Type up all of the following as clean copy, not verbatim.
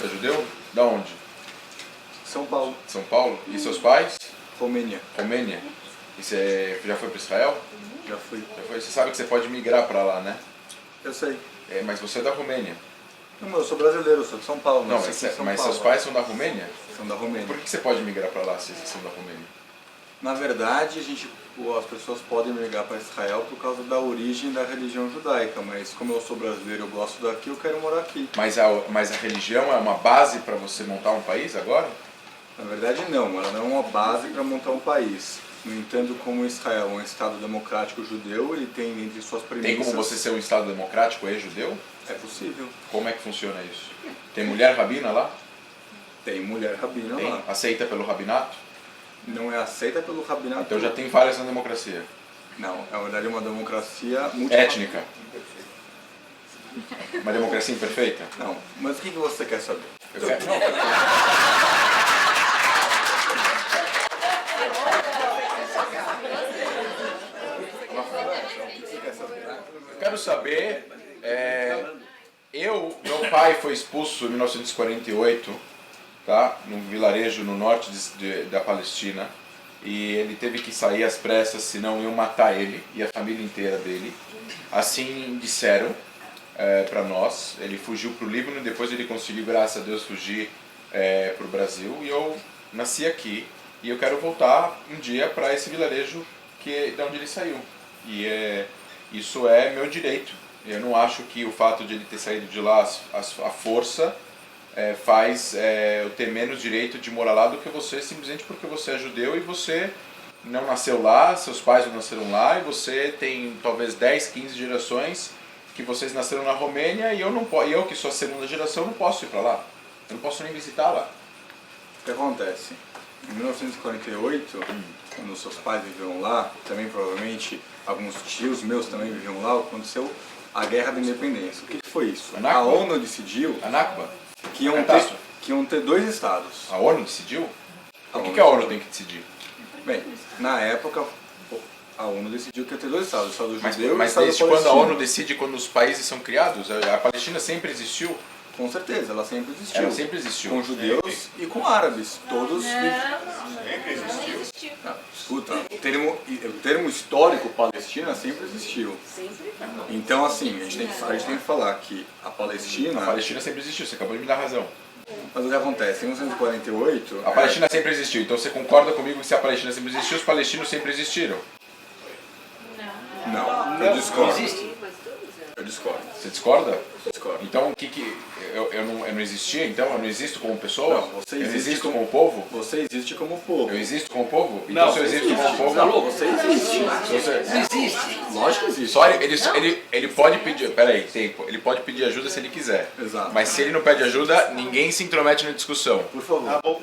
É judeu? Da onde? São Paulo. São Paulo? E seus pais? Romênia. Romênia? E você já foi para Israel? Já fui. Já foi? Você sabe que você pode migrar para lá, né? Eu sei. Mas você é da Romênia. Não, mas eu sou brasileiro, eu sou de São Paulo. Não, nasci aqui em São mas Paulo. seus pais são da Romênia? São da Romênia. Por que você pode migrar para lá se eles são da Romênia? Na verdade, as pessoas podem migrar para Israel por causa da origem da religião judaica, mas como eu sou brasileiro, eu gosto daqui, eu quero morar aqui. Mas a religião é uma base para você montar um país agora? Na verdade, não. Ela não é uma base para montar um país. No entanto, como Israel é um Estado democrático judeu, ele tem entre suas premissas... Tem como você ser um Estado democrático e judeu? É possível. Como é que funciona isso? Tem mulher rabina lá? Tem mulher rabina Tem? lá. Aceita pelo rabinato? Não é aceita pelo rabinato. Então já tem falhas na democracia. Não, na verdade é uma democracia Étnica. Uma democracia imperfeita? Não, mas o que você quer saber? Eu quero... Não, eu quero saber... Meu pai foi expulso em 1948, tá? Num vilarejo no norte da Palestina, e ele teve que sair às pressas, senão iam matar ele e a família inteira dele. Assim disseram para nós. Ele fugiu para o Líbano e depois ele conseguiu, graças a Deus, fugir para o Brasil. E eu nasci aqui e eu quero voltar um dia para esse vilarejo de onde ele saiu. E isso é meu direito. Eu não acho que o fato de ele ter saído de lá a força faz eu ter menos direito de morar lá do que você, simplesmente porque você é judeu e você não nasceu lá, seus pais não nasceram lá, e você tem talvez 10, 15 gerações que vocês nasceram na Romênia, e eu que sou a segunda geração não posso ir para lá. Eu não posso nem visitar lá. O que acontece? Em 1948, quando seus pais viviam lá, também provavelmente alguns tios meus também viviam lá, aconteceu a Guerra da Independência. O que foi isso? Nakba? A ONU decidiu A Nakba? que iam ter dois estados. A ONU decidiu? A O ONU que a ONU tem que decidir? Bem, na época a ONU decidiu que ia ter dois estados, o Estado judeu e o Mas Estado desde palestino. quando a ONU decide, quando os países são criados? A Palestina sempre existiu? Com certeza, ela sempre existiu. Ela sempre existiu. Com judeus e com árabes. Todos... Sempre existiu. Escuta, o termo histórico Palestina sempre existiu. Sempre não. Então, assim, a gente tem que falar que a Palestina... A Palestina sempre existiu, você acabou de me dar razão. Mas o que acontece? Em 1948... A Palestina sempre existiu, então você concorda comigo que se a Palestina sempre existiu, os palestinos sempre existiram? Não, eu discordo. Existe. Eu discordo. Você discorda? Discordo. Então eu não existia, então? Eu não existo como pessoa? Não, você eu não existe existo como- como povo? Você existe como povo. Eu existo como povo? Então se eu existo como povo... Não, você existe. se você- Não existe. Lógico que existe. Só ele pode pedir... Peraí, tempo. Ele pode pedir ajuda se ele quiser. Exato. Mas se ele não pede ajuda, ninguém se intromete na discussão. Por favor.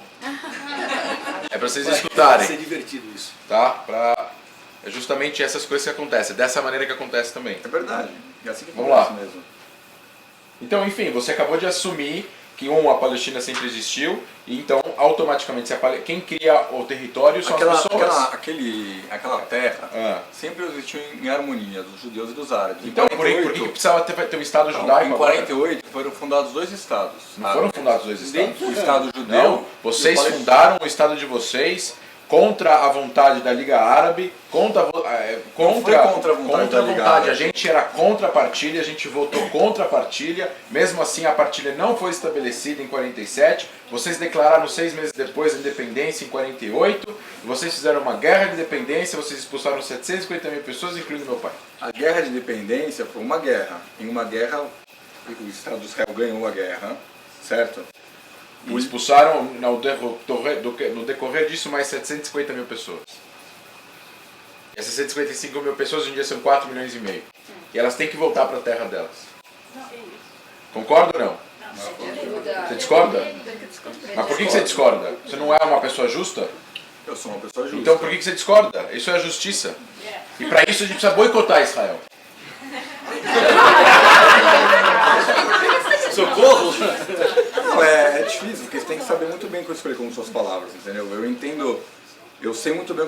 É pra vocês Vai escutarem, ser divertido isso. tá? É justamente essas coisas que acontecem. É dessa maneira que acontece também. É verdade. É assim que Vamos acontece lá. mesmo. Então, enfim, você acabou de assumir que a Palestina sempre existiu, e então automaticamente quem cria o território são as pessoas. Aquela terra Ah. sempre existiu em harmonia dos judeus e dos árabes. Então, por que precisava ter um Estado judaico Em agora? 48 foram fundados dois estados. Não foram fundados dois Estados? O Estado judeu. Não, vocês e o palestino. fundaram o Estado de vocês contra a vontade da Liga Árabe, contra Não foi contra a vontade da Liga Árabe. A gente era contra a partilha, a gente votou contra a partilha, mesmo assim a partilha não foi estabelecida em 47, vocês declararam 6 meses depois a independência em 48, vocês fizeram uma guerra de independência, vocês expulsaram 750 mil pessoas, incluindo meu pai. A guerra de independência foi uma guerra. Em uma guerra, o Estado de Israel ganhou a guerra, certo? E expulsaram no decorrer disso mais 750 mil pessoas. E essas 755 mil pessoas hoje em dia são 4 milhões e meio. E elas têm que voltar para a terra delas. Concorda ou não? Você discorda? Mas por que você discorda? Você não é uma pessoa justa? Eu sou uma pessoa justa. Então por que você discorda? Isso é a justiça. E para isso a gente precisa boicotar Israel. Socorro! Não, é difícil, porque você tem que saber muito bem como escolher como suas palavras, entendeu? Eu entendo Eu sei muito bem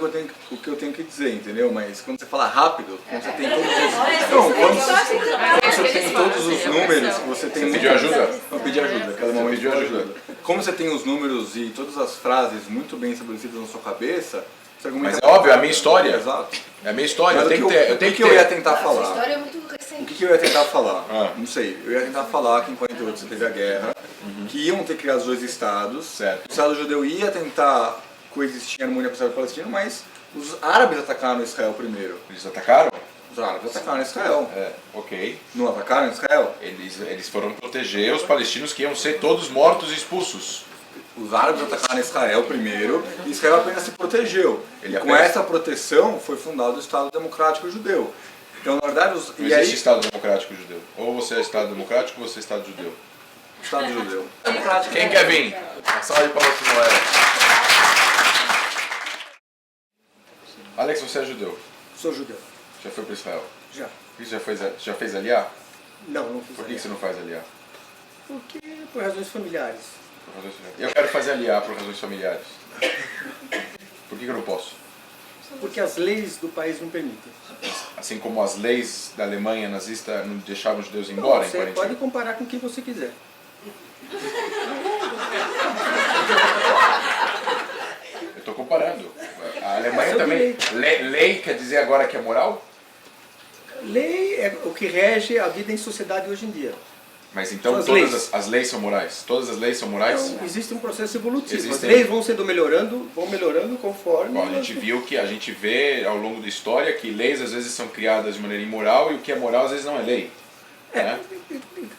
o que eu tenho que dizer, entendeu? Mas quando você fala rápido, quando você tem todos os... Não, quando você tem todos os números, você tem... Você pediu ajuda? Não pedi ajuda, aquela momento pediu ajuda. Como você tem os números e todas as frases muito bem estabelecidas na sua cabeça, você argumenta... Mas é óbvio, é a minha história. Exato. É a minha história, Mas eu tenho que ter. o que eu ia tentar Essa falar? história é muito O recente. que eu ia tentar falar? Ah. Não sei. Eu ia tentar falar que em 48 você teve a guerra, que iam ter criado os dois estados. Certo. O Estado judeu ia tentar coexistir em harmonia com o Estado palestino, mas os árabes atacaram Israel primeiro. Eles atacaram? Os árabes atacaram Israel. É, ok. Não atacaram Israel? Eles foram proteger os palestinos que iam ser todos mortos e expulsos. Os árabes atacaram Israel primeiro e Israel apenas se protegeu. Ele E com apenas- essa proteção foi fundado o Estado Democrático Judeu. Então, na verdade, Não e existe aí, Estado Democrático Judeu. Ou você é Estado Democrático ou você é Estado Judeu. o Estado Judeu. Quem quer vir? Uma salva de palmas pro Noel. Alex, você é judeu. Sou judeu. Já foi para Israel. Já. Por que já fez aliá? Não fiz. Por que você não faz aliá? Porque por razões familiares. Por razões familiares. Eu quero fazer aliá por razões familiares. Por que eu não posso? Porque as leis do país não permitem. Assim como as leis da Alemanha nazista não deixavam os judeus ir embora em Você 48. pode comparar com quem você quiser. Eu estou comparando. A Alemanha Seu também. direito. Lei quer dizer agora que é moral? Lei é o que rege a vida em sociedade hoje em dia. Mas então São as todas leis. as leis são morais? Todas as leis são morais? Então, existe um processo evolutivo. Existem- As leis vão melhorando conforme. Bom, a gente vê ao longo da história que leis às vezes são criadas de maneira imoral e o que é moral às vezes não é lei. Né?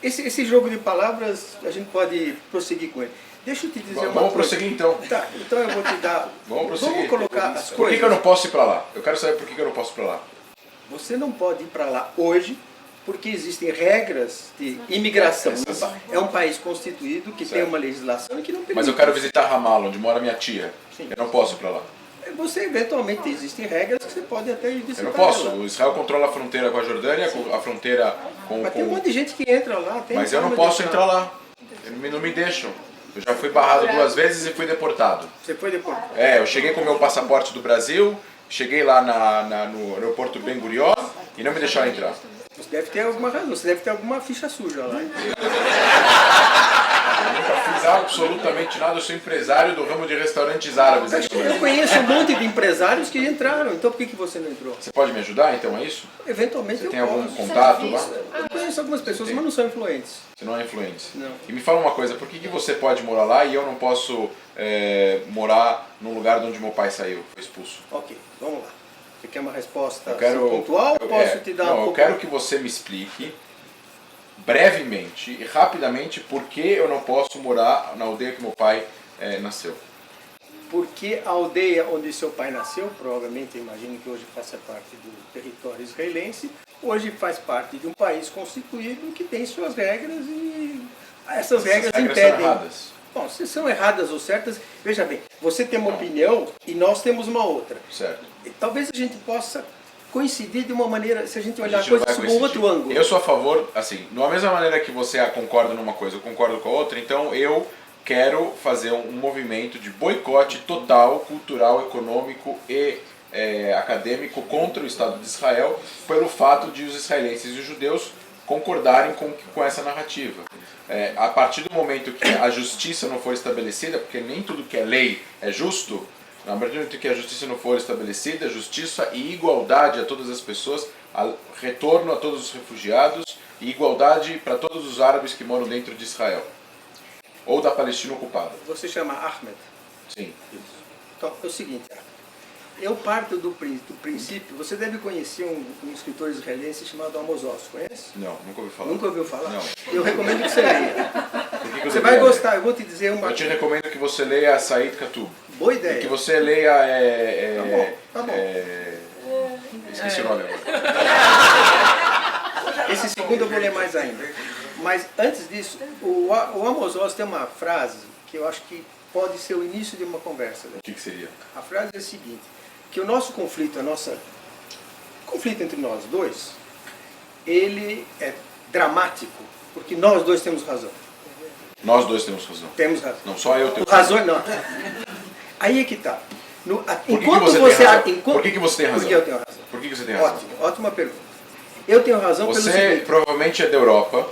Esse jogo de palavras a gente pode prosseguir com ele. Deixa eu te dizer uma Vamos coisa. prosseguir então. Tá, então eu vou te dar. Vamos prosseguir. Vamos colocar as Por coisas. que eu não posso ir para lá? Eu quero saber por que eu não posso ir para lá. Você não pode ir para lá hoje porque existem regras de imigração. É um país constituído que tem Certo. uma legislação e que não permite. Mas eu quero visitar Ramallah, onde mora minha tia. Sim. Eu não posso ir para lá. Você eventualmente existem regras que você pode até ir visitar. Eu não posso. ela. O Israel controla a fronteira com a Jordânia, a fronteira com... Mas tem um monte de gente que entra lá. Tem Mas eu não forma de posso entrar lá. Eles não me deixam. Eu já fui barrado 2 vezes e fui deportado. Você foi depois. Eu cheguei com o meu passaporte do Brasil, cheguei lá no aeroporto Ben Gurion e não me deixaram entrar. Você deve ter alguma razão. Você deve ter alguma ficha suja lá. Eu nunca fiz absolutamente nada, eu sou empresário do ramo de restaurantes árabes aqui no Eu Brasil. conheço um monte de empresários que entraram. Então por que você não entrou? Você pode me ajudar então, é isso? Eventualmente Você eu tem algum posso. contato lá? Eu conheço algumas pessoas, tem? mas não são influentes. Você não é influente. Não. E me fala uma coisa, por que você pode morar lá e eu não posso morar num lugar de onde meu pai saiu, foi expulso? Ok, vamos lá. Você quer uma resposta Eu quero, assim, pontual ou posso te dar não, um eu pouco? quero que você me explique brevemente e rapidamente por que eu não posso morar na aldeia que meu pai nasceu. Porque a aldeia onde seu pai nasceu, provavelmente, eu imagino que hoje faça parte do território israelense, hoje faz parte de um país constituído que tem suas regras e essas regras são impedem. erradas. Bom, se são erradas ou certas, veja bem, você tem uma opinião e nós temos uma outra. Certo. E talvez a gente possa coincidir de uma maneira, se a gente olhar a gente não coisa vai sob um coincidir. outro ângulo. Eu sou a favor, assim, da mesma maneira que você concorda numa coisa, eu concordo com a outra, então eu quero fazer um movimento de boicote total, cultural, econômico e acadêmico contra o Estado de Israel pelo fato de os israelenses e os judeus concordarem com essa narrativa. A partir do momento que a justiça não for estabelecida, porque nem tudo que é lei é justo, a partir do momento que a justiça não for estabelecida, justiça e igualdade a todas as pessoas, retorno a todos os refugiados e igualdade para todos os árabes que moram dentro de Israel. Ou da Palestina ocupada. Você chama Ahmed. Sim. Então, é o seguinte, eu parto do princípio, você deve conhecer um escritor israelense chamado Amos Oz, conhece? Não, nunca ouvi falar. Nunca ouviu falar? Não. Eu recomendo que você leia. Por que eu Você deveria vai ler? gostar, eu vou te dizer uma Eu te recomendo que você leia Said Katub. boa E ideia. que você leia... Tá bom. Esqueci o nome agora. Esse segundo eu vou ler mais ainda. Mas antes disso, o Amos Oz tem uma frase que eu acho que pode ser o início de uma conversa. O que seria? A frase é a seguinte, que o nosso conflito, conflito entre nós dois, ele é dramático, porque nós dois temos razão. Nós dois temos razão. Temos razão. Não, só eu tenho Razões não. Aí é que tá. Por que você tem razão? Porque eu tenho razão. Por que você tem razão? Ótimo, ótima pergunta. Eu tenho razão pelo Você seguinte. provavelmente é da Europa.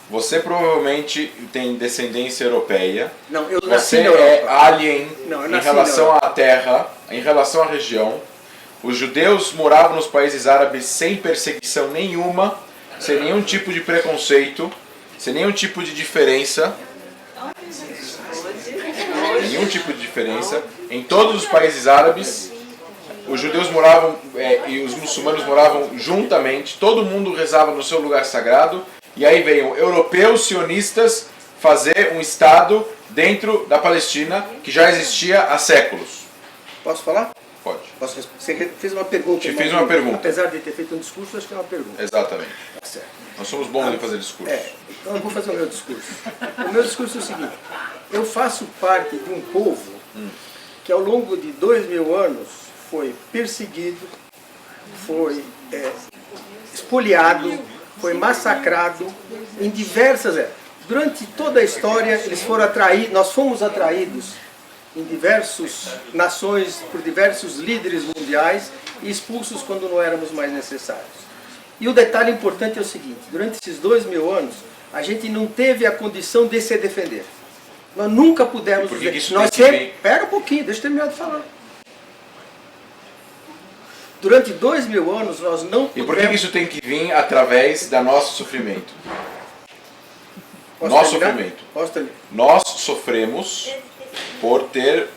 Você provavelmente tem descendência europeia. Não, eu nasci Você na Europa. é alien Não, eu em nasci relação na à terra, em relação à região. Os judeus moravam nos países árabes sem perseguição nenhuma, sem nenhum tipo de preconceito, sem nenhum tipo de diferença. Nenhum tipo de diferença. Em todos os países árabes, os judeus moravam e os muçulmanos moravam juntamente. Todo mundo rezava no seu lugar sagrado. E aí veio europeus sionistas fazer um Estado dentro da Palestina que já existia há séculos. Posso falar? Pode. Você fez uma pergunta. Te fiz uma pergunta. Apesar de ter feito um discurso, acho que é uma pergunta. Exatamente. Tá certo. Nós somos bons em fazer discurso. Então eu vou fazer o meu discurso. O meu discurso é o seguinte: eu faço parte de um povo que ao longo de 2000 anos foi perseguido, foi espoliado, foi massacrado em diversas épocas. Durante toda a história eles foram atraídos, nós fomos atraídos em diversas nações por diversos líderes mundiais e expulsos quando não éramos mais necessários. E o detalhe importante é o seguinte: durante esses 2000 anos a gente não teve a condição de se defender. Nós nunca pudemos. Por que isso nós tem que sempre... Pera um pouquinho, deixa eu terminar de falar. Durante 2000 anos nós não pudemos... E por que isso tem que vir através do nosso sofrimento? Posso Nosso terminar? sofrimento. Posso terminar? Nós sofremos por ter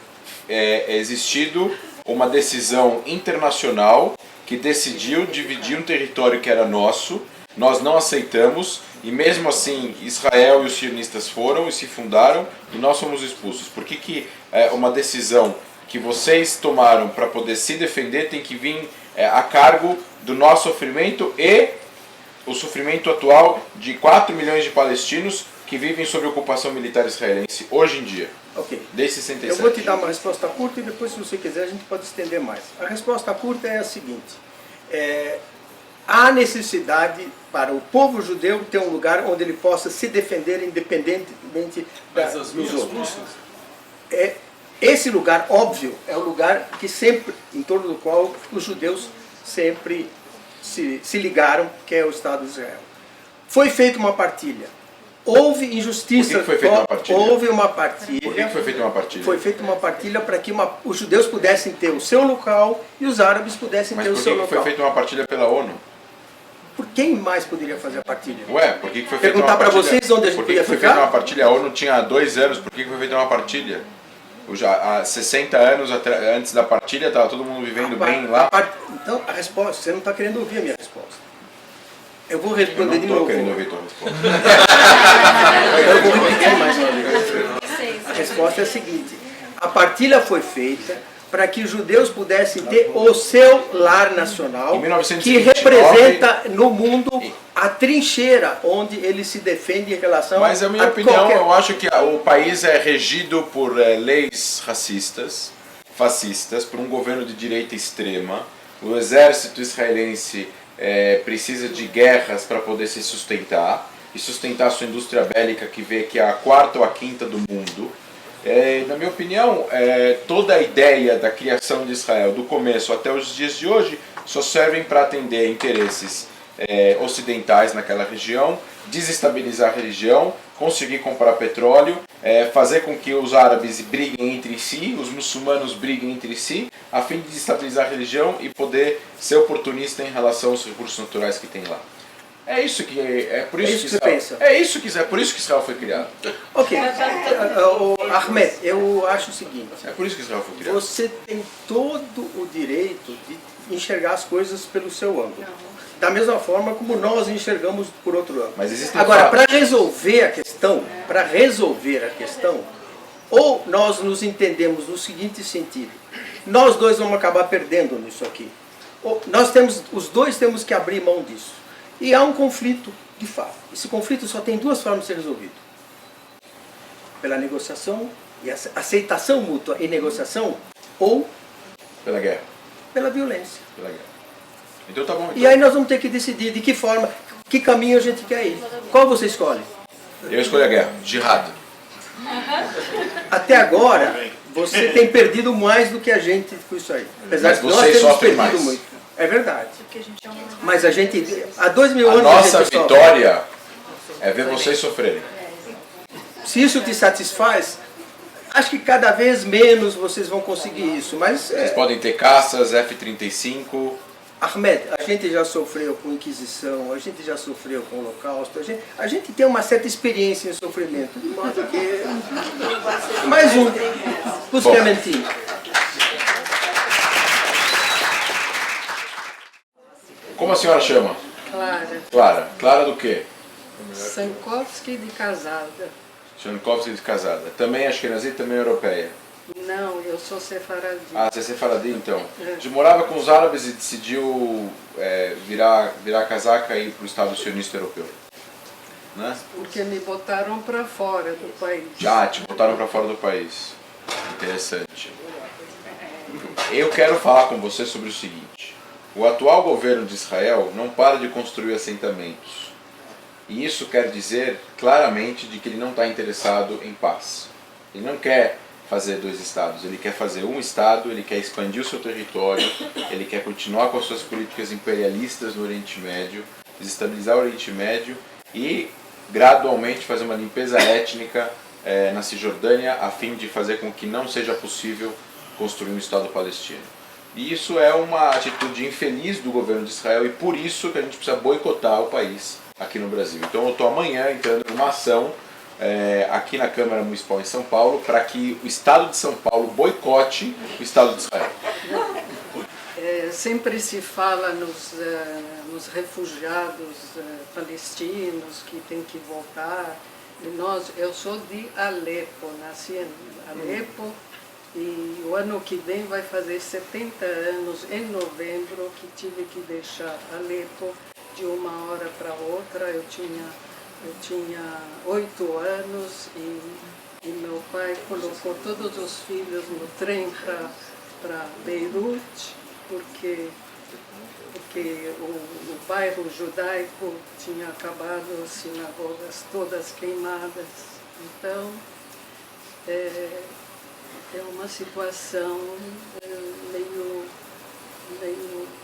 existido uma decisão internacional que decidiu dividir um território que era nosso. Nós não aceitamos e mesmo assim Israel e os sionistas foram e se fundaram e nós fomos expulsos. Por que uma decisão que vocês tomaram para poder se defender tem que vir a cargo do nosso sofrimento e o sofrimento atual de 4 milhões de palestinos que vivem sob ocupação militar israelense hoje em dia, Ok. desde 67. Eu vou te dar uma resposta curta e depois, se você quiser, a gente pode estender mais. A resposta curta é a seguinte: há necessidade para o povo judeu ter um lugar onde ele possa se defender independentemente dos outros. Esse lugar, óbvio, é o lugar que sempre, em torno do qual os judeus sempre se ligaram, que é o Estado de Israel. Foi feita uma partilha. Houve injustiça. Por que foi feita uma partilha? Houve uma partilha. Por que foi feita uma partilha? Foi feita uma partilha para que os judeus pudessem ter o seu local e os árabes pudessem Mas ter o por seu que local. foi feita uma partilha pela ONU? Por quem mais poderia fazer a partilha? Ué, por que foi feita Perguntar uma para partilha? vocês onde a gente Por que podia foi ficar? feita uma partilha? A ONU tinha 2 anos, por que foi feita uma partilha? Há 60 anos antes da partilha, estava todo mundo vivendo bem lá. Então, a resposta, você não está querendo ouvir a minha resposta. Eu vou Eu responder não de estou novo. querendo ouvir tua resposta. Eu vou repetir mais uma vez. A resposta é a seguinte: a partilha foi feita para que os judeus pudessem ter o seu lar nacional, Em 1929, que representa no mundo a trincheira onde ele se defende em relação Mas a minha opinião, qualquer... eu acho que o país é regido por leis racistas, fascistas, por um governo de direita extrema. O exército israelense precisa de guerras para poder se sustentar e sustentar sua indústria bélica, que vê que é a 4ª ou a 5ª do mundo. Na minha opinião, toda a ideia da criação de Israel, do começo até os dias de hoje, só servem para atender interesses ocidentais naquela região, desestabilizar a região, conseguir comprar petróleo, fazer com que os árabes briguem entre si, os muçulmanos briguem entre si, a fim de desestabilizar a região e poder ser oportunista em relação aos recursos naturais que tem lá. É isso que por isso que você Israel, pensa. é por isso que Israel foi criado. Ok. Ahmed, eu acho o seguinte: É por isso que Israel foi criado. você tem todo o direito de enxergar as coisas pelo seu ângulo. Da mesma forma como nós enxergamos por outro ângulo. Mas existem Agora, fatos. para resolver a questão, ou nós nos entendemos no seguinte sentido: nós dois vamos acabar perdendo nisso aqui. Ou os dois temos que abrir mão disso. E há um conflito de fato. Esse conflito só tem 2 formas de ser resolvido: pela negociação e aceitação mútua e negociação, ou Pela guerra. pela violência. Pela guerra. Então tá bom. Então. E aí nós vamos ter que decidir de que forma, que caminho a gente quer ir. Qual você escolhe? Eu escolho a guerra. Jihad. Até agora, você tem perdido mais do que a gente com isso aí. Apesar Mas de nós vocês temos sofrem perdido mais. muito. É verdade. Porque a gente é uma... Mas a gente, há 2000 A anos nossa a gente sofre. vitória é ver vocês sofrerem. Se isso te satisfaz, acho que cada vez menos vocês vão conseguir isso. Mas, Vocês podem ter caças, F-35. Ahmed, a gente já sofreu com Inquisição, a gente já sofreu com Holocausto, a gente tem uma certa experiência em sofrimento. De modo que... Mais um. Os Bom. Clementine. Como a senhora chama? Clara, Clara. Clara do quê? Sankovski de casada. Xankovski de casada. Também Ashkenazi, também europeia. Não, eu sou sefaradi. Ah, você é sefaradi então. Você morava com os árabes e decidiu virar casaca e ir para o Estado sionista europeu. Né? Porque me botaram para fora do país. Já te botaram para fora do país. Interessante. Eu quero falar com você sobre o seguinte. O atual governo de Israel não para de construir assentamentos. E isso quer dizer claramente de que ele não está interessado em paz. Ele não quer fazer 2 estados, ele quer fazer um estado, ele quer expandir o seu território, ele quer continuar com as suas políticas imperialistas no Oriente Médio, desestabilizar o Oriente Médio e gradualmente fazer uma limpeza étnica na Cisjordânia a fim de fazer com que não seja possível construir um estado palestino. E isso é uma atitude infeliz do governo de Israel e por isso que a gente precisa boicotar o país aqui no Brasil. Então eu estou amanhã entrando numa ação aqui na Câmara Municipal em São Paulo para que o Estado de São Paulo boicote o Estado de Israel. Sempre se fala nos refugiados palestinos que têm que voltar. Eu sou de Alepo, nasci em Alepo e o ano que vem vai fazer 70 anos, em novembro, que tive que deixar Alepo de uma hora para outra. Eu tinha 8 anos e meu pai colocou todos os filhos no trem para Beirute, porque o bairro judaico tinha acabado, as sinagogas todas queimadas. Então, é uma situação meio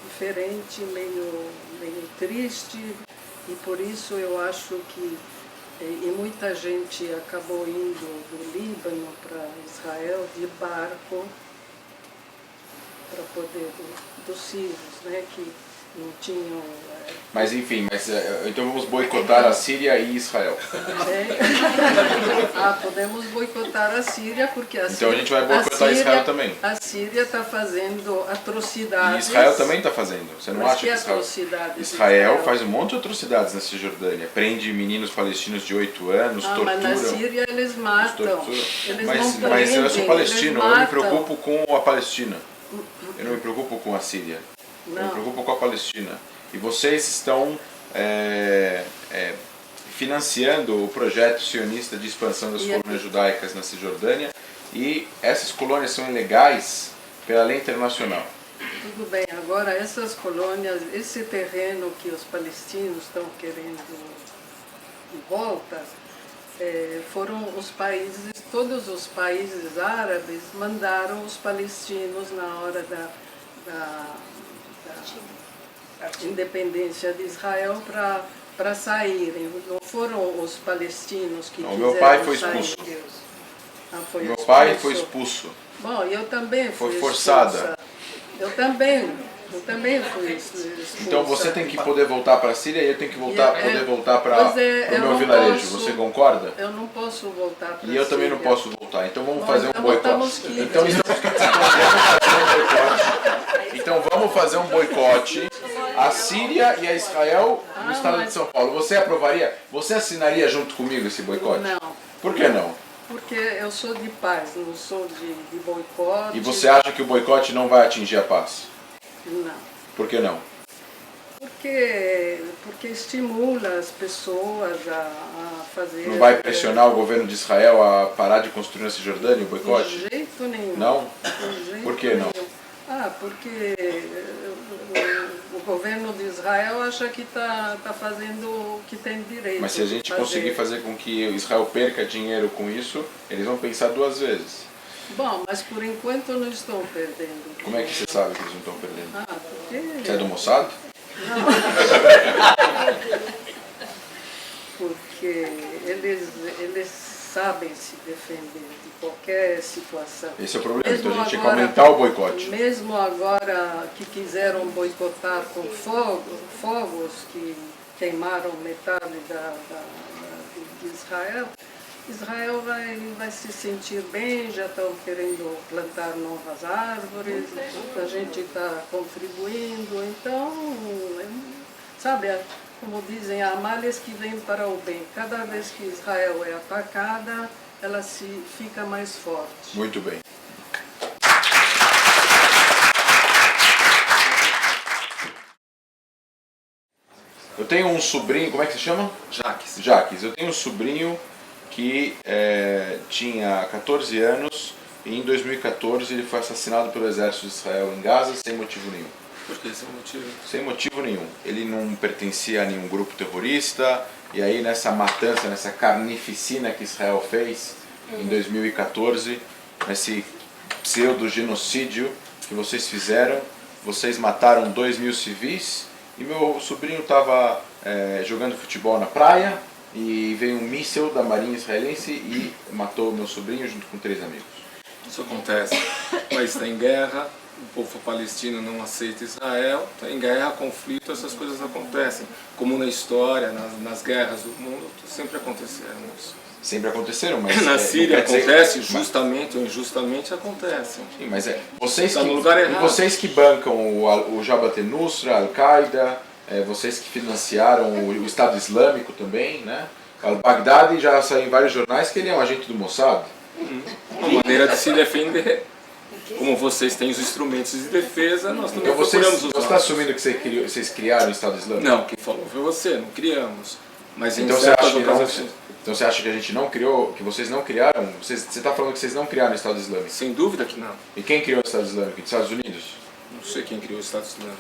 diferente, meio triste, e por isso eu acho que muita gente acabou indo do Líbano para Israel de barco para poder dos sírios, né, que não tinham... Mas enfim, então vamos boicotar a Síria e Israel. Podemos boicotar a Síria, porque a Então a gente vai boicotar Israel também. A Síria está fazendo E atrocidades. Israel também está fazendo. Você não Mas acha que que atrocidades? Israel faz um monte de atrocidades na Cisjordânia. Prende meninos palestinos de 8 anos, Mas na tortura. Síria eles matam. Eles não Mas eu sou prendem, palestino, eles eu me matam. preocupo com a Palestina. Eu não me preocupo com a Síria. Eu me Não. preocupo com a Palestina. E vocês estão financiando o projeto sionista de expansão das colônias judaicas na Cisjordânia. E essas colônias são ilegais pela lei internacional. Tudo bem, agora essas colônias, esse terreno que os palestinos estão querendo de volta, foram os países, todos os países árabes mandaram os palestinos na hora da independência de Israel para saírem. Não foram os palestinos que quiseram meu pai foi sair. expulso. Foi Meu expulso. pai foi expulso. Bom, eu também fui Foi forçada. expulsa. Eu também fui expulsa. Então você tem que poder voltar para a Síria e eu tenho que poder voltar para Pois é, o eu meu não vilarejo. posso- Você concorda? Eu não posso voltar para E eu também não posso voltar. Então vamos Bom, fazer então um boicote. estamos quites. Então vamos fazer um boicote à Síria e a Israel no estado mas- de São Paulo. Você aprovaria? Você assinaria junto comigo esse boicote? Não, Por que não? porque eu sou de paz, não sou de boicote. E você acha que o boicote não vai atingir a paz? Não. Por que não? Porque estimula as pessoas a fazer... Não vai pressionar o governo de Israel a parar de construir na Cisjordânia o De boicote? jeito nenhum. Não? De jeito Por que não? nenhum. Porque o governo de Israel acha que está fazendo o que tem direito. Mas se a gente de conseguir fazer com que Israel perca dinheiro com isso, eles vão pensar 2 vezes. Bom, mas por enquanto não estão perdendo. Como é que você sabe que eles não estão perdendo? Ah, porque... Você é do Mossad? Porque eles sabem se defender de qualquer situação. Esse é o problema, Mesmo então a gente tinha que agora- aumentar o boicote. Mesmo agora que quiseram boicotar com fogos que queimaram metade de Israel, Israel vai se sentir bem, já estão querendo plantar novas árvores, a gente está contribuindo, então, sabe, como dizem, há males que vêm para o bem. Cada vez que Israel é atacada, ela fica mais forte. Muito bem. Eu tenho um sobrinho, como é que se chama? Jaques. Jaques. Eu tenho um sobrinho que tinha 14 anos e em 2014 ele foi assassinado pelo exército de Israel em Gaza sem motivo nenhum. Por que esse é o motivo? Sem motivo nenhum. Ele não pertencia a nenhum grupo terrorista e aí nessa matança, nessa carnificina que Israel fez em 2014, nesse pseudo-genocídio que vocês fizeram, vocês mataram 2.000 civis e meu sobrinho estava jogando futebol na praia e veio um míssil da marinha israelense e matou meu sobrinho junto com 3 amigos. Isso acontece. O país está em guerra, o povo palestino não aceita Israel, está em guerra, conflito, essas coisas acontecem. Como na história, nas guerras do mundo, sempre aconteceram isso. Sempre aconteceram, mas... Na não Síria quer dizer- acontece, justamente ou injustamente acontece. Sim, mas vocês, Tá que, no lugar e errado. vocês que bancam o Jabhat al-Nusra, Al-Qaeda, vocês que financiaram o Estado Islâmico também, né? Al-Baghdadi já saiu em vários jornais que ele é um agente do Mossad. Uma maneira de se defender. Como vocês têm os instrumentos de defesa, nós também Então procuramos você usar. está assumindo que vocês criaram o Estado Islâmico? Não, quem falou foi você, não criamos. Mas em Então você, certas acha que não, ocasiões, então você acha que a gente não criou, que vocês não criaram? Você está falando que vocês não criaram o Estado Islâmico. sem dúvida que não. E quem criou o Estado Islâmico? Os Estados Unidos? Não sei quem criou o Estado Islâmico.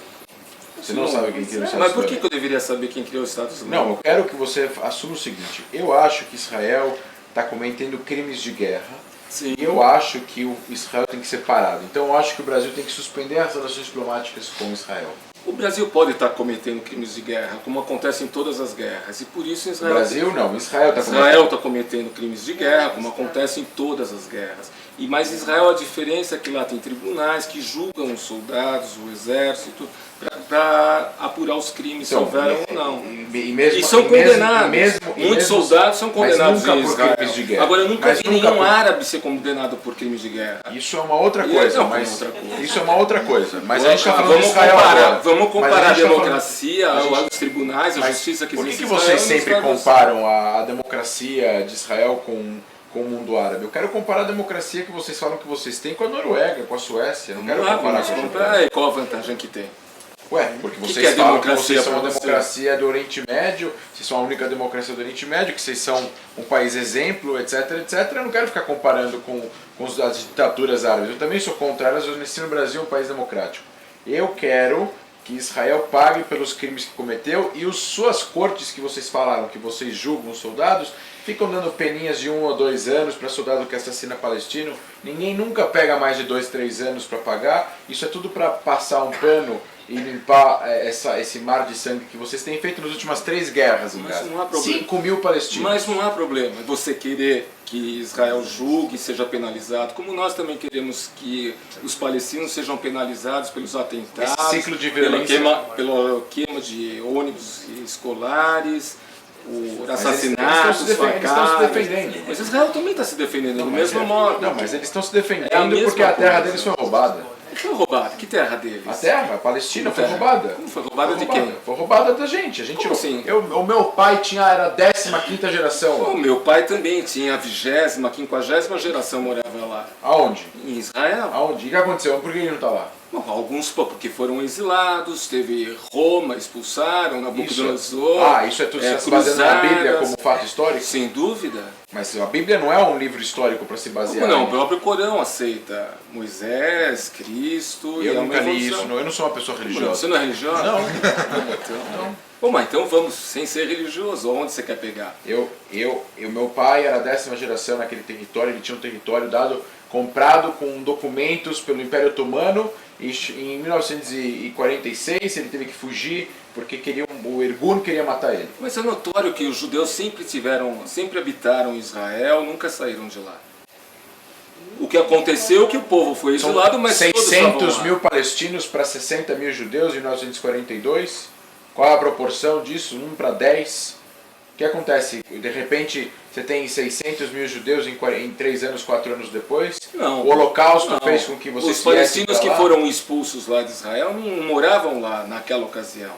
Você não sabe quem criou o Estado Mas por Islâmico? que eu deveria saber quem criou o Estado Islâmico? Não, eu quero que você assuma o seguinte. Eu acho que Israel está cometendo crimes de guerra. Sim. E eu acho que o Israel tem que ser parado. Então eu acho que o Brasil tem que suspender as relações diplomáticas com Israel. O Brasil pode estar cometendo crimes de guerra, como acontece em todas as guerras. E por isso O Israel... Brasil não, Israel está cometendo. Israel está cometendo crimes de guerra, como acontece em todas as guerras. Mas Israel, a diferença é que lá tem tribunais que julgam os soldados, o exército, para apurar os crimes, se houveram ou não. E São condenados. Muitos soldados são condenados mas nunca em por Israel. crimes de guerra. Agora, eu nunca Mas vi nunca nenhum por- árabe ser condenado por crimes de guerra. Isso é uma outra E coisa, não, mas outra coisa. isso é uma outra coisa. Mas a gente está falando de Vamos Israel comparar, agora. vamos Mas comparar a gente tá falando- democracia, a gente- os tribunais, a Mas justiça que por que, existe que em vocês Israel, sempre nos Estados comparam a democracia de Israel com o mundo árabe? Eu quero comparar a democracia que vocês falam que vocês têm com a Noruega, com a Suécia. Eu não quero Vamos lá, comparar vamos com a comparar. Jordânia. E qual a vantagem que tem? Ué, porque que vocês é falam que democracia vocês são pra uma você? democracia do Oriente Médio, vocês são a única democracia do Oriente Médio, que vocês são um país exemplo, etc, etc. Eu não quero ficar comparando com as ditaduras árabes. Eu também sou contra elas, eu nasci no Brasil, um país democrático. Eu quero que Israel pague pelos crimes que cometeu e suas cortes que vocês falaram, que vocês julgam os soldados, ficam dando peninhas de 1 ou 2 anos para soldado que assassina palestino. Ninguém nunca pega mais de 2, 3 anos para pagar. Isso é tudo para passar um pano e limpar esse mar de sangue que vocês têm feito nas últimas 3 guerras em Mas Gaza. não há problema. 5.000 palestinos. Mas não há problema você querer que Israel julgue e seja penalizado, como nós também queremos que os palestinos sejam penalizados pelos atentados, Esse ciclo de violência- pela queima de ônibus escolares, por Mas assassinatos, eles estão se facadas. defendendo. Mas Israel também está se defendendo do Mas mesmo é- modo. Não, mas eles estão se É a defendendo mesma porque a terra coisa. deles foi roubada. Foi roubado. Que terra deles? A terra, a Palestina, Como foi terra? roubada. Como foi roubada Foi de roubada. quem? Foi roubada da gente. A gente Como assim? o meu pai era a 15ª geração. O meu pai também tinha a 20ª, 50ª geração morava lá. Aonde? Em Israel. Aonde? E o que aconteceu? Por que ele não está lá? Bom, alguns porque foram exilados, teve Roma, expulsaram, Nabucodonosor. Isso é tudo se baseando na Bíblia cruzadas. como fato histórico? Sem dúvida. Mas a Bíblia não é um livro histórico para se basear. Como não? O nisso. próprio Corão aceita Moisés, Cristo e Eu é uma nunca li evolução. isso. Eu não sou uma pessoa Como não? religiosa. Você não é religioso? Não. Então, bom, mas então vamos, sem ser religioso, onde você quer pegar? Meu pai era a 10ª geração naquele território. Ele tinha um território dado comprado com documentos pelo Império Otomano, e em 1946 ele teve que fugir porque o Irgun queria matar ele. Mas é notório que os judeus sempre habitaram Israel, nunca saíram de lá. O que aconteceu é que o povo foi exilado, mas todos estavam 600 lá. mil palestinos para 60 mil judeus em 1942. Qual a proporção disso? 1 para 10. O que acontece? De repente você tem 600 mil judeus em 3 anos, 4 anos depois? Não. O Holocausto Não. fez com que vocês Os palestinos que lá? foram expulsos lá de Israel não moravam lá naquela ocasião.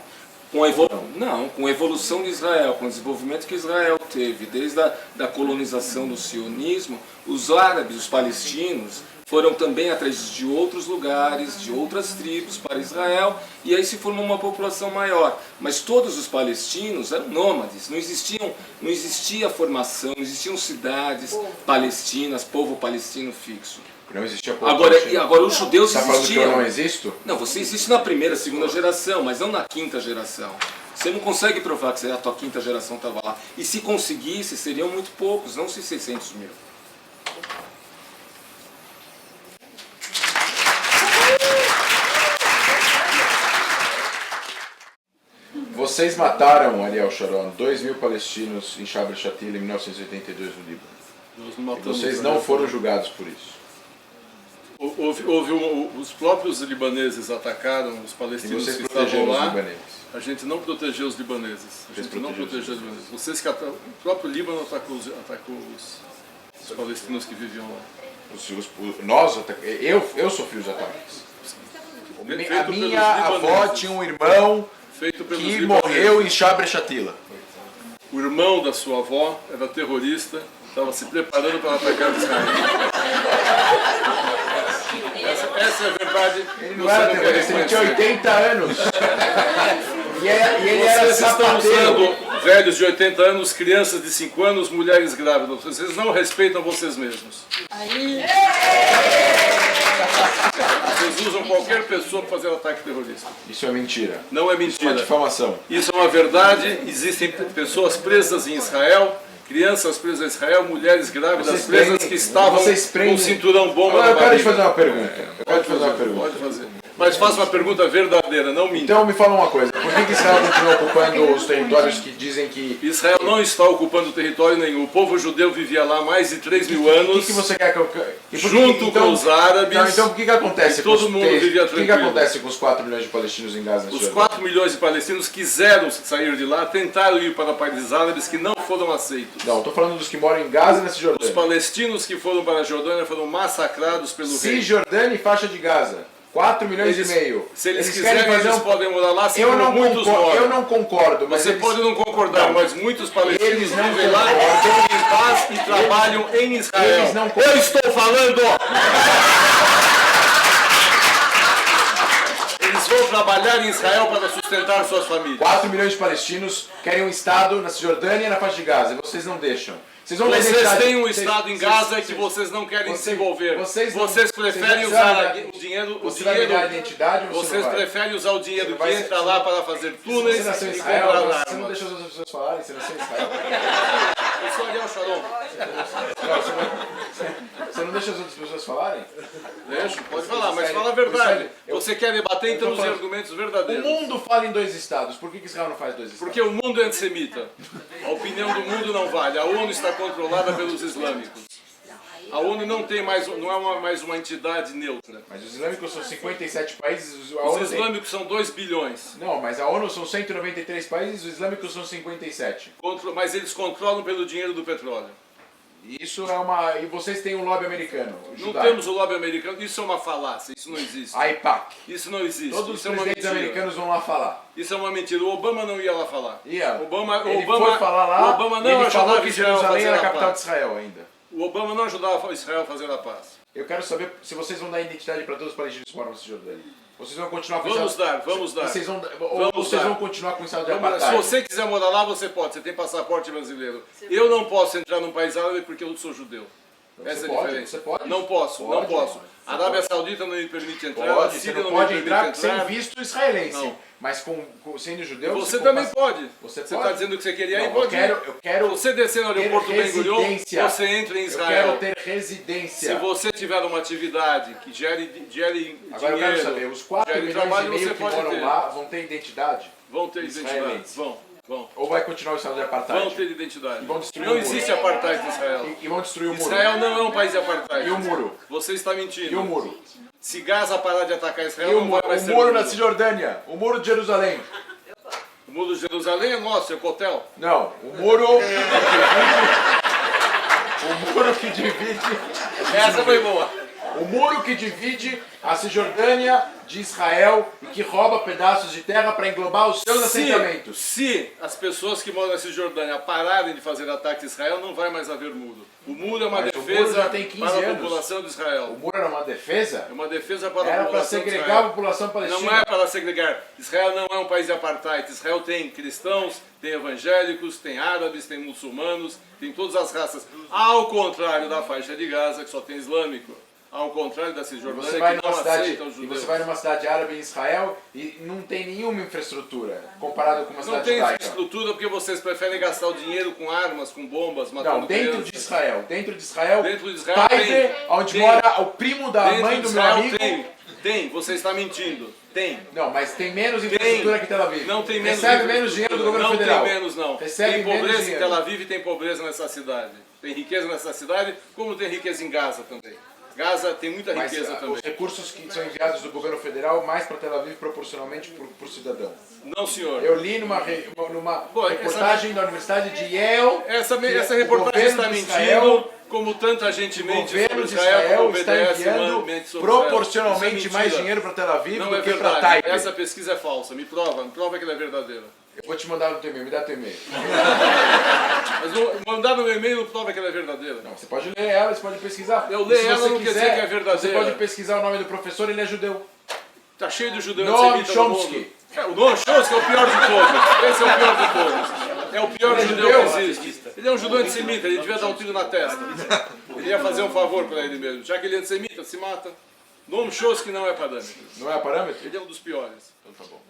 Com a evolução de Israel, com o desenvolvimento que Israel teve, desde a colonização do sionismo, os árabes, os palestinos, foram também atrás de outros lugares, de outras tribos para Israel, e aí se formou uma população maior. Mas todos os palestinos eram nômades, não existia formação, não existiam cidades palestinas, povo palestino fixo. Não existia povo Agora palestino. os judeus Você está falando que eu existiam. não existo? Não, você existe na primeira, segunda geração, mas não na quinta geração. Você não consegue provar que a tua quinta geração estava lá. E se conseguisse, seriam muito poucos, não 600 mil. Vocês mataram, Ariel Sharon, 2 mil palestinos em Sabra Shatila em 1982 no Líbano. Nós não E matamos vocês Israel. não foram julgados por isso. Os próprios libaneses atacaram os E palestinos vocês que estavam protegeram os lá. libaneses. A gente não protegeu os libaneses. A Vocês gente não protegeram protegeu os libaneses. O próprio Líbano atacou os palestinos que viviam lá. Eu sofri os ataques. Feito A pelos minha avó libaneses. tinha um irmão Feito pelos que libaneses. morreu em Sabra Shatila. O irmão da sua avó era terrorista, estava se preparando para atacar Israel. Essa é a verdade. Ele não era quer terrorista, ele tinha reconhecer. 80 anos. E ele era Vocês estão sapateiro. usando velhos de 80 anos, crianças de 5 anos, mulheres grávidas. Vocês não respeitam vocês mesmos. Vocês usam qualquer pessoa para fazer ataque terrorista. Isso é mentira. Não é Isso é mentira. uma difamação. Isso é uma verdade. Existem pessoas presas em Israel, crianças presas em Israel, mulheres grávidas Vocês presas prendem- que estavam vocês prendem- com o cinturão bomba Agora, na eu quero te barriga. fazer uma pergunta. Eu quero te fazer uma pergunta. Pode fazer. Mas faça uma pergunta verdadeira, não minta. Então me fala uma coisa. Por que Israel continua ocupando os territórios que dizem que... Israel não está ocupando território nenhum. O povo judeu vivia lá há mais de 3 mil O anos. que você quer que eu... E por que- Junto com os árabes. Então o que acontece e todo com os... mundo vivia O que tranquilo. acontece com os 4 milhões de palestinos em Gaza? Os 4 milhões de palestinos quiseram sair de lá, tentaram ir para países árabes que não foram aceitos. Não, estou falando dos que moram em Gaza e na Os Cisjordânia. palestinos que foram para a Jordânia foram massacrados pelo rei. Cisjordânia e faixa de Gaza. 4 milhões Eles- e meio. Se eles querem quiserem, fazer eles um... podem morar lá, assim Eu como não, muitos concordo, moram. eu não concordo, mas Você eles... pode não concordar, mas muitos palestinos Eles não vivem lá, concordam. vivem em paz e trabalham em Israel. Eles não concordam. Eu estou falando! Eles vão trabalhar em Israel para sustentar suas famílias. 4 milhões de palestinos querem um Estado na Cisjordânia e na faixa de Gaza. E vocês não deixam. Vocês vão Vocês deixar- têm um vocês- Estado em vocês- Gaza que vocês não querem se envolver. vocês não- preferem vocês usar vai me dar- o dinheiro. Você vai me dar a identidade ou você Vocês não vai? preferem usar o dinheiro Você que vai- entra lá para fazer Você túneis nasceu em e Israel, comprar você não armas. deixa as outras pessoas falarem, você nasceu em Israel. Eu sou Ariel Sharon. Você não deixa as outras pessoas falarem? Deixa, pode falar, mas Israel- fala a verdade. Israel- eu- Você quer debater, então, tô os falando- argumentos O verdadeiros. mundo fala em 2 estados. Por que Israel não faz 2 estados? Porque o mundo é antissemita. A opinião do mundo não vale. A ONU está controlada pelos islâmicos. A ONU não tem mais, não é mais uma entidade neutra. Mas os islâmicos são 57 países. A Os ONU tem... islâmicos são 2 bilhões. Não, mas a ONU são 193 países, os islâmicos são 57. Mas eles controlam pelo dinheiro do petróleo. E isso é uma... E vocês têm um lobby americano, o Não judaico. temos o lobby americano. Isso é uma falácia. Isso não existe. A AIPAC. Isso não existe. Todos os Isso é uma presidentes mentira. americanos vão lá falar. Isso é uma mentira. O Obama não ia lá falar. Ia. Obama Ele foi falar lá o Obama e não ele falou ajudava que Israel a Jerusalém fazer era a a capital de paz. Israel ainda. O Obama não ajudava Israel a fazer a paz. Eu quero saber se vocês vão dar identidade para todos os palestinos que moram na Cisjordânia. Vocês vão continuar com Vamos o estado... dar, vamos dar. Vocês vão... Ou Vamos vocês dar. vão continuar com o estado de Vamos lá. Se apartheid. você quiser morar lá, você pode. Você tem passaporte brasileiro. Eu não posso entrar num país árabe porque eu sou judeu. Essa é a pode, diferença. você pode. Não posso, não Pode, posso. pode. A Arábia Saudita não me permite entrar, a Pode, você Síria não não pode me entrar permite sem entrar. visto israelense. Não. Mas sendo judeu... Você também pode. Você Você pode? está dizendo que você queria ir, Não, pode ir. eu quero Você descer no aeroporto ter Ben Gurion, residência. você entra em Eu Israel. quero ter residência. Se você tiver uma atividade que gere Agora eu dinheiro, quero saber, os 4 gere milhões trabalho, e meio você que pode moram ter. lá vão ter identidade? Vão ter identidade. Israelenses. Vão. Ou vai continuar o estado de apartheid? Vão ter identidade. E vão destruir Não o muro. existe apartheid em Israel. E vão destruir o muro? Israel não é um país de apartheid. E o muro? Você está mentindo. E o muro? Se Gaza parar de atacar Israel, E o não vai mais o ser muro muro. na Cisjordânia? O muro de Jerusalém? O muro de Jerusalém é nosso, é o Cotel. Não, o muro... o muro que divide... Essa foi boa. O muro que divide a Cisjordânia de Israel e que rouba pedaços de terra para englobar os seus assentamentos. Se as pessoas que moram na Cisjordânia pararem de fazer ataque a Israel, não vai mais haver muro. O muro é uma Mas o muro defesa já tem 15 para a anos. população de O Israel. muro era uma defesa? É uma defesa para a Era para população de segregar Israel. a população palestina. Não é para segregar. Israel não é um país de apartheid. Israel tem cristãos, tem evangélicos, tem árabes, tem muçulmanos, tem todas as raças. Ao contrário da faixa de Gaza, que só tem islâmico. Ao contrário da Cisjordânia, Você vai que numa não cidade, aceita os e judeus. você vai numa cidade árabe em Israel e não tem nenhuma infraestrutura comparado com uma Não cidade tem judaica. infraestrutura porque vocês preferem gastar o dinheiro com armas, com bombas, matando Não, dentro crianças. de Israel. Dentro de Israel, Dentro de Israel Taibe, tem. onde Tem. mora o primo da Dentro mãe de do meu Israel amigo. tem. Você está mentindo. Tem. Não, mas tem menos infraestrutura que Tel Aviv. Não tem menos Recebe infraestrutura. menos dinheiro do governo não federal. Não tem menos, não. Recebe tem menos pobreza em dinheiro. Tel Aviv e tem pobreza nessa cidade. Tem riqueza nessa cidade, como tem riqueza em Gaza também. Gaza tem muita Mas riqueza também. os recursos que são enviados do governo federal mais para Tel Aviv proporcionalmente para o cidadão. Não, senhor. Eu li numa Pô, reportagem da Universidade de Yale. Essa que reportagem o governo está de mentindo, Israel, como tanta gente o mente sobre governo de Israel, como Israel o está BDS enviando mente sobre Israel. proporcionalmente Isso é mais mentira. dinheiro para Tel Aviv Não do é que para verdade. Taibe. Essa pesquisa é falsa. Me prova que ela é verdadeira. Eu vou te mandar no teu e-mail, me dá teu e-mail. Mas mandar no meu e-mail prova que ela é verdadeira. Não, você pode ler ela, você pode pesquisar. Eu E leio se ela, você não quer dizer que é verdadeira. Você pode pesquisar o nome do professor, ele é judeu. Tá cheio de judeu Noam antissemita no mundo. Chomsky. O Noam Chomsky é o pior de todos. Esse é o pior de todos. É o pior Ele é judeu judeu? que existe. Ele é um judeu antissemita, ele devia dar um tiro na testa. Ele ia fazer um favor para ele mesmo. Já que ele é antissemita, se mata. Noam Chomsky não é parâmetro. Não é parâmetro? Ele é um dos piores. Então tá bom.